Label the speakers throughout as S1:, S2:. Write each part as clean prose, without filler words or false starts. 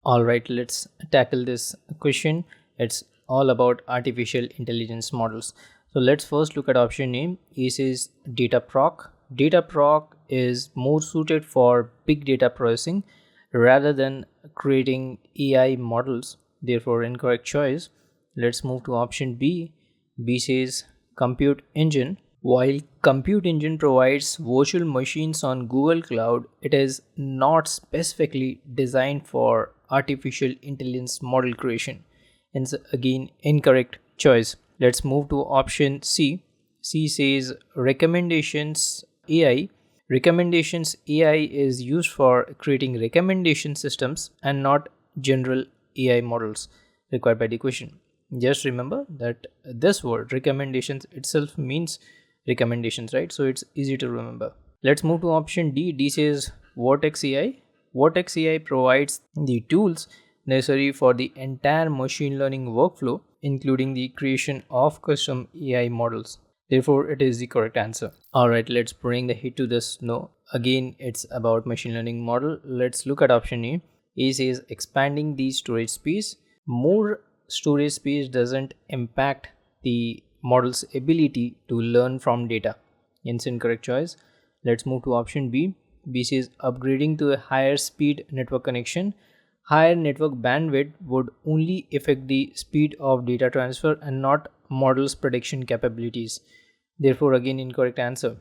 S1: All right, let's tackle this question. It's all about artificial intelligence models. So let's first look at option A. A says data proc. Data proc is more suited for big data processing rather than creating AI models. Therefore, incorrect choice. Let's move to option B. B says compute engine. While Compute Engine provides virtual machines on Google Cloud, it is not specifically designed for artificial intelligence model creation. Hence, again, incorrect choice. Let's move to option C. C says Recommendations AI. Recommendations AI is used for creating recommendation systems and not general AI models required by the question. Just remember that this word recommendations itself means recommendations, right? So it's easy to remember. Let's move to option D. D says Vortex AI. Vortex AI provides the tools necessary for the entire machine learning workflow, including the creation of custom AI models. Therefore, it is the correct answer. Alright, let's bring the hit to this. No, again, it's about machine learning model. Let's look at option A. A says expanding the storage space. More storage space doesn't impact the model's ability to learn from data. Hence, incorrect choice. Let's move to option B. B says upgrading to a higher speed network connection. Higher network bandwidth would only affect the speed of data transfer and not model's prediction capabilities. Therefore, again, incorrect answer.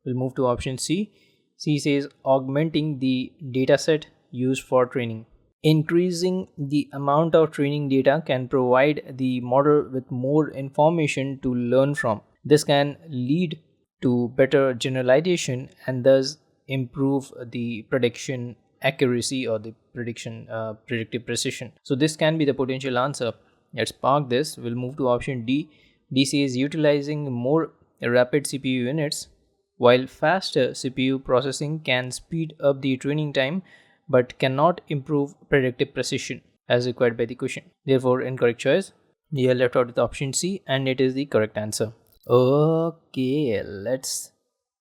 S1: We'll move to option C. C says augmenting the dataset used for training. Increasing the amount of training data can provide the model with more information to learn from. This can lead to better generalization and thus improve the prediction accuracy or the predictive precision. So this can be the potential answer. Let's park this. We'll move to option D. D says utilizing more rapid CPU units. While faster CPU processing can speed up the training time but cannot improve predictive precision as required by the question. Therefore, incorrect choice. We are left out with option C and it is the correct answer. Okay, let's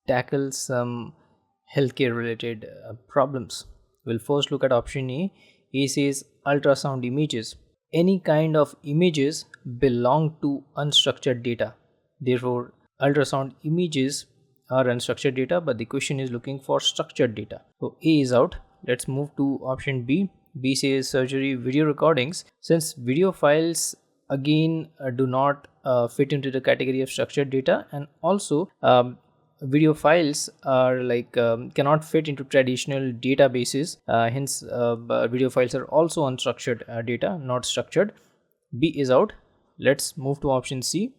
S1: tackle some healthcare related problems. We'll first look at option A. A says ultrasound images. Any kind of images belong to unstructured data. Therefore, ultrasound images are unstructured data, but the question is looking for structured data. So A is out. Let's move to option B. B says surgery video recordings. Since video files again do not fit into the category of structured data, and also video files are like cannot fit into traditional databases. Hence, video files are also unstructured data, not structured. B is out. Let's move to option C.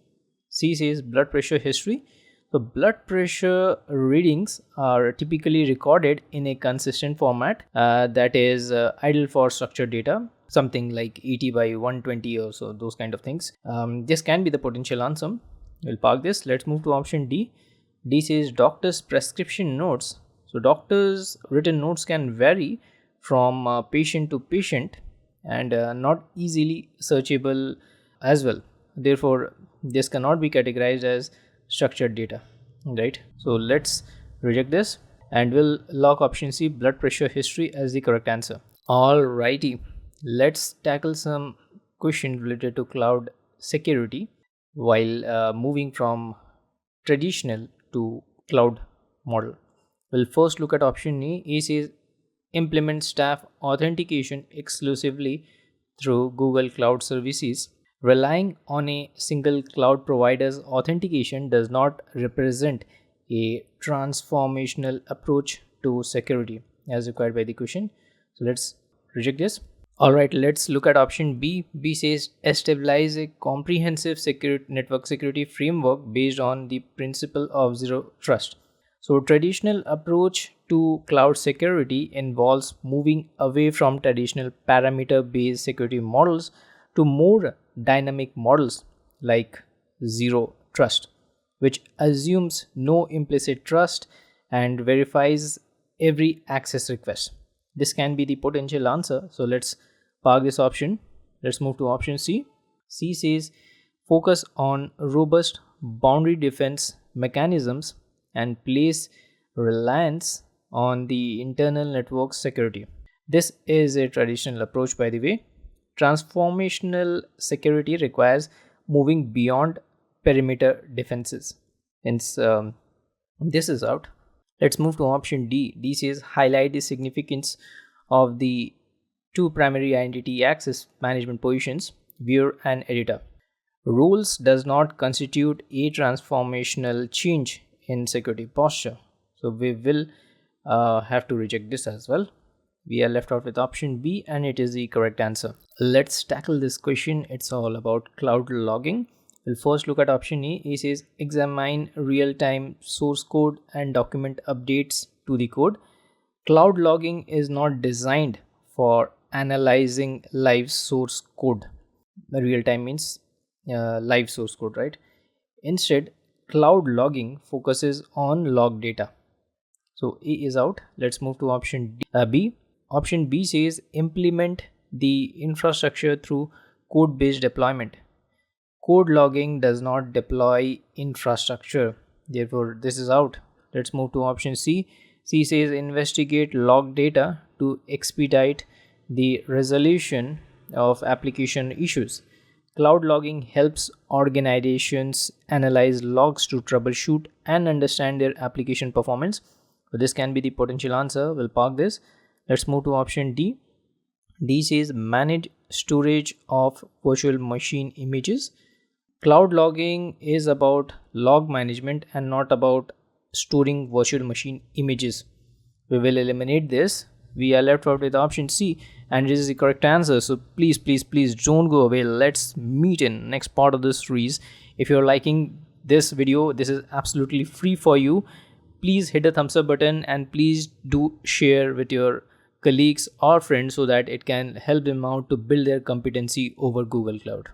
S1: C says blood pressure history. So blood pressure readings are typically recorded in a consistent format that is ideal for structured data, something like 80 by 120 or so, those kind of things. This can be the potential answer. We'll park this. Let's move to option D. D says doctor's prescription notes. So doctor's written notes can vary from patient to patient and not easily searchable as well. Therefore, this cannot be categorized as structured data, right? So let's reject this and we'll lock option C, blood pressure history, as the correct answer. Alrighty, let's tackle some question related to cloud security while moving from traditional to cloud model. We'll first look at option A. A says implement staff authentication exclusively through Google Cloud Services. Relying on a single cloud provider's authentication does not represent a transformational approach to security as required by the question. So let's reject this. Alright, let's look at option B. B says establish a comprehensive network security framework based on the principle of zero trust. So traditional approach to cloud security involves moving away from traditional parameter based security models to more dynamic models like zero trust, which assumes no implicit trust and verifies every access request. This can be the potential answer. So let's park this option. Let's move to option C. C says focus on robust boundary defense mechanisms and place reliance on the internal network security. This is a traditional approach, by the way. Transformational security requires moving beyond perimeter defenses. Hence, this is out. Let's move to option D. D says highlight the significance of the two primary identity access management positions, viewer and editor. Rules does not constitute a transformational change in security posture. So we will have to reject this as well. We are left out with option B and it is the correct answer. Let's tackle this question. It's all about cloud logging. We'll first look at option A. It says examine real-time source code and document updates to the code. Cloud logging is not designed for analyzing live source code. Real-time means live source code, right? Instead, cloud logging focuses on log data. So A is out. Let's move to option B. Option B says implement the infrastructure through code-based deployment. Code logging does not deploy infrastructure. Therefore, this is out. Let's move to option C. C says investigate log data to expedite the resolution of application issues. Cloud logging helps organizations analyze logs to troubleshoot and understand their application performance. So this can be the potential answer. We'll park this. Let's move to option D. D says manage storage of virtual machine images. Cloud logging is about log management and not about storing virtual machine images. We will eliminate this. We are left out with option C and this is the correct answer. So please don't go away. Let's meet in next part of this series. If you're liking this video, this is absolutely free for you. Please hit the thumbs up button and please do share with your colleagues or friends so that it can help them out to build their competency over Google Cloud.